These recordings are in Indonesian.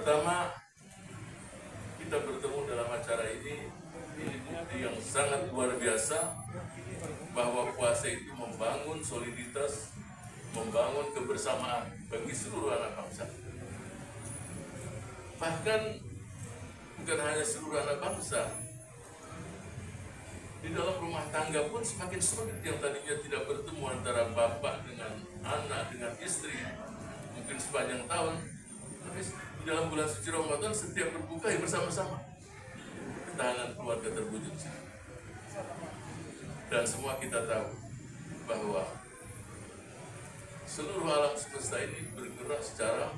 Pertama, kita bertemu dalam acara ini bukti yang sangat luar biasa bahwa puasa itu membangun soliditas, membangun kebersamaan bagi seluruh anak bangsa. Bahkan bukan hanya seluruh anak bangsa, di dalam rumah tangga pun semakin sulit. Yang tadinya tidak bertemu antara bapak dengan anak, dengan istri, mungkin sepanjang tahun, tapi di dalam bulan suci Ramadan setiap berbuka ya bersama-sama. Ketahanan keluarga terwujud. Dan semua kita tahu bahwa seluruh alam semesta ini bergerak secara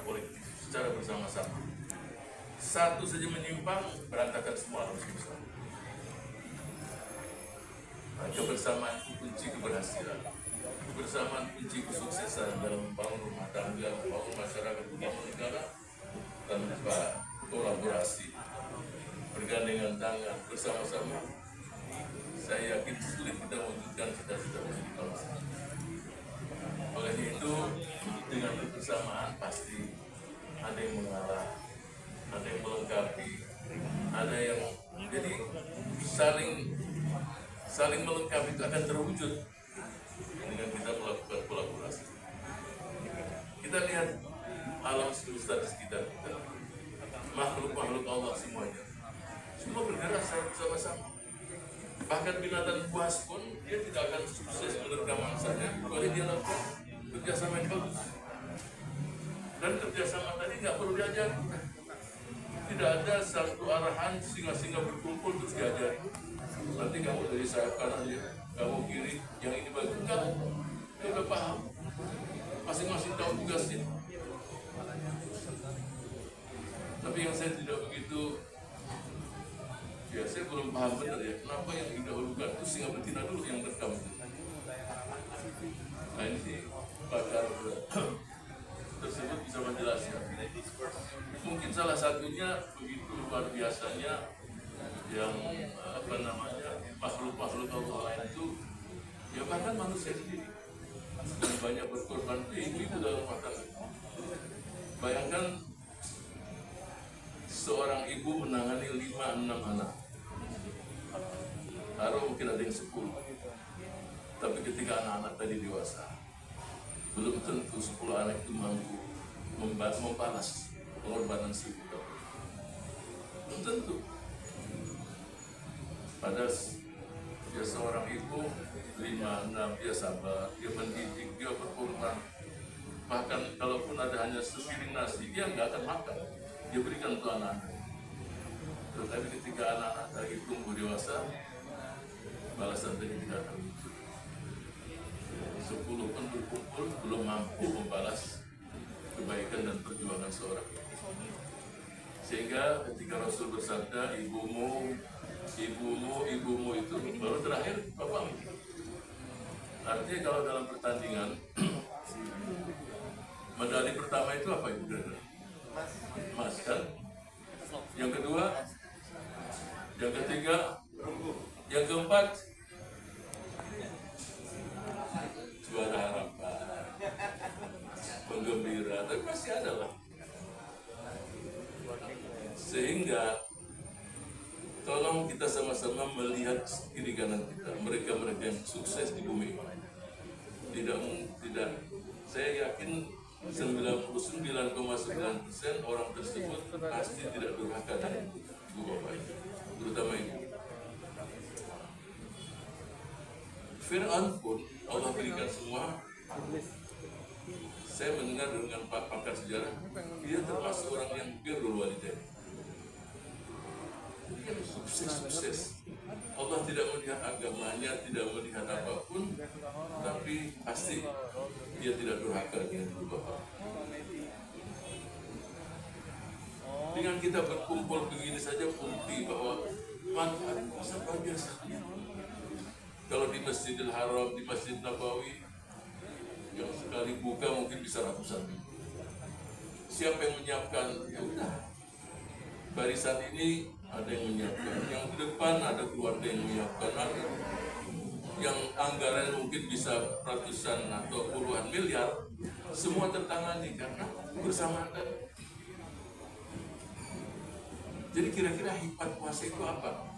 kolektif, secara bersama-sama. Satu saja menyimpang, berantakan semua alam semesta. Kebersamaan itu kunci keberhasilan, kebersamaan kunci kesuksesan dalam membangun rumah tangga, membangun masyarakat, membangun negara, tanpa kolaborasi, bergandengan tangan bersama-sama. Saya yakin sulit kita mewujudkan cita-cita menjadi bangsa. Oleh itu, dengan kebersamaan pasti ada yang mengalah, ada yang melengkapi, ada yang jadi saling melengkapi itu akan terwujud dengan kita melakukan kolaborasi. Kita lihat alam semesta di sekitar kita, makhluk-makhluk Allah semuanya, semua bergerak secara bersama-sama. Bahkan binatang buas pun dia tidak akan sukses menerkam mangsanya kecuali dia lakukan kerjasama yang bagus. Dan kerjasama tadi nggak perlu diajari. Tidak ada satu arahan singa-singa berkumpul terus diajari. Nanti kamu dari sayap kanan ya, kamu kiri, yang ini bagus. Enggak, dia udah paham. Masing-masing tahu tugasnya. Tapi yang saya tidak begitu, ya saya belum paham benar ya, kenapa yang didahulukan itu singa betina dulu yang rekam. Nah ini sih pakar tersebut bisa menjelaskan. Mungkin salah satunya begitu luar biasanya yang makhluk-makhluk Allah lain itu, ya bahkan manusia sendiri yang banyak berkorban itu dalam rumah tangga. Bayangkan seorang ibu menangani 5-6 anak, atau mungkin ada yang 10. Tapi ketika anak-anak tadi dewasa, belum tentu 10 anak itu mampu membalas pengorbanan si ibu. Belum tentu. Padahal dia seorang ibu 5-6, dia sabar, dia mendidik, dia berkorban. Bahkan kalaupun ada hanya sepiring nasi, dia nggak akan makan. Dia berikan untuk anak-anak. Tetapi ketika anak-anak lagi tumbuh dewasa, balasan tadi tidak akan muncul. 10 pun berkumpul belum mampu membalas kebaikan dan perjuangan seorang ibu. Sehingga ketika Rasul bersabda, ibumu itu baru terakhir bapakmu. Artinya kalau dalam pertandingan medali pertama itu apa ibu? Emas kan? Yang kedua, yang ketiga, yang keempat juara harapan, penggembira, tapi pasti ada lah. Sehingga tolong kita sama-sama melihat kiri kanan kita, mereka-mereka yang sukses di bumi. Tidak, saya yakin 99,9% orang tersebut pasti tidak durhaka dengan ibu bapak itu, terutama ibu. Fir'aun pun Allah berikan semua. Saya mendengar dengan pakar sejarah, dia termasuk orang yang birrul walidain. Sukses. Allah tidak melihat agamanya, tidak melihat apapun, tapi pasti dia tidak durhaka dengan ibu bapak. Dengan kita berkumpul begini saja bukti bahwa manfaat puasa luar biasa. Kalau di Masjidil Haram, di Masjid Nabawi, yang sekali buka mungkin bisa ratusan ribu. Siapa yang menyiapkan? Ya udah, barisan ini ada yang menyiapkan, yang di depan ada keluarga yang menyiapkan, ada yang anggaran mungkin bisa ratusan atau puluhan miliar, semua tertangani karena bersamaan. Jadi kira-kira hikmat puasa itu apa?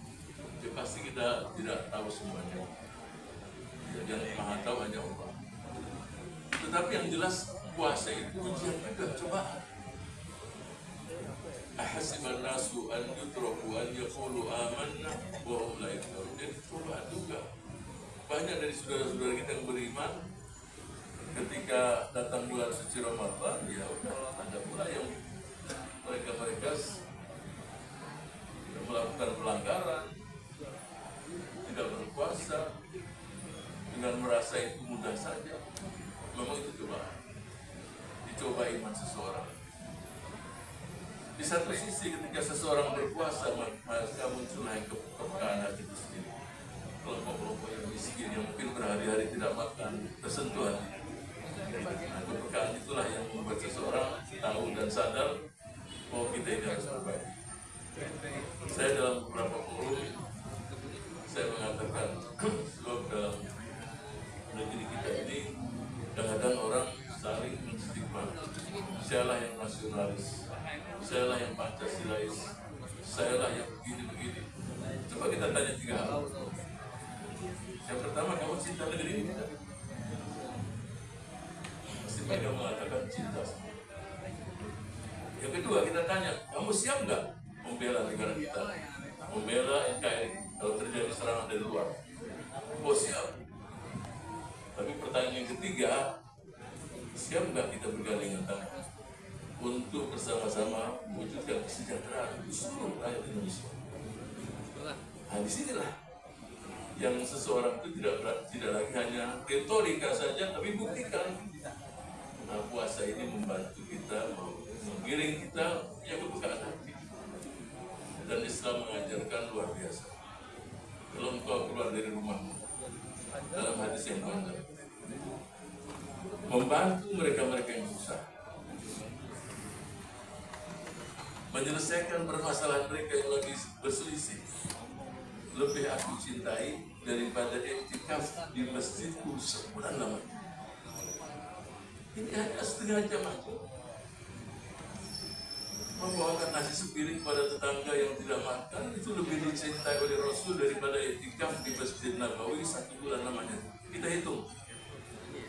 Ya pasti kita tidak tahu semuanya. Yang maha tahu hanya Allah. Tetapi yang jelas puasa itu ujian juga, cobaan. Ahasiban nasu an yutraku an yaqulu amanna wa hum la yaftanun. Jadi cobaan juga. Banyak dari saudara-saudara kita yang beriman ketika datang bulan suci Ramadan, ya udah ada pula yang mereka melakukan pelanggaran, tidak berpuasa dengan merasa itu mudah saja. Memang itu cobaan, dicoba iman seseorang. Di satu sisi ketika seseorang berpuasa, maka muncullah kepekaan hati itu sendiri. Kelompok-kelompok yang miskin yang mungkin berhari-hari tidak makan tersentuh hati. Nah, kepekaan itulah yang membuat seseorang tahu dan sadar bahwa kita ini harus berbaik. Saya dalam beberapa forum saya mengatakan sebab dalam negeri kita ini kadang-kadang orang saling menstigma. Sayalah yang nasionalis, sayalah yang Pancasilais, sayalah yang begini-begini. Coba kita tanya 3 hal. Yang pertama, kamu cinta negeri ini tidak? Pasti mereka mengatakan cinta. Yang kedua, kita tanya, kamu siap nggak membela negara kita, membela NKRI kalau terjadi serangan dari luar? Oh siap. Tapi pertanyaan yang ketiga, siap nggak kita bergandengan tangan untuk bersama-sama mewujudkan kesejahteraan di seluruh rakyat Indonesia? Nah disinilah yang seseorang itu tidak lagi hanya retorika saja, tapi buktikan. Nah puasa ini membantu kita, menggiring kita punya kepekaan hati. Dan Islam mengajarkan luar biasa. Kalau engkau keluar dari rumahmu, dalam hadis yang panjang, membantu mereka-mereka yang susah, menyelesaikan permasalahan mereka yang lagi berselisih, lebih aku cintai daripada iktikaf di masjidku sebulan lamanya. Ini hanya setengah jam aja. Membawakan nasi sepiring pada tetangga yang tidak makan itu lebih dicintai oleh Rasul daripada iktikaf di Masjid Nabawi 1 bulan lamanya. Kita hitung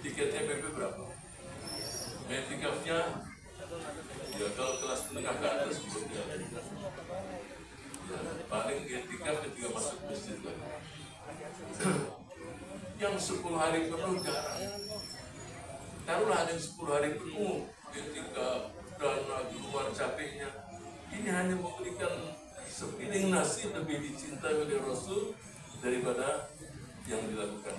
tiketnya PP berapa? Iktikafnya ya kalau kelas menengah ke atas ya, paling iktikaf ketika masuk masjid lagi. Yang 10 hari penuh jarang. Taruhlah ada 10 hari penuh ketika dana di luar capeknya. Ini hanya memberikan sepiring nasi lebih dicintai oleh Rasul daripada yang dilakukan.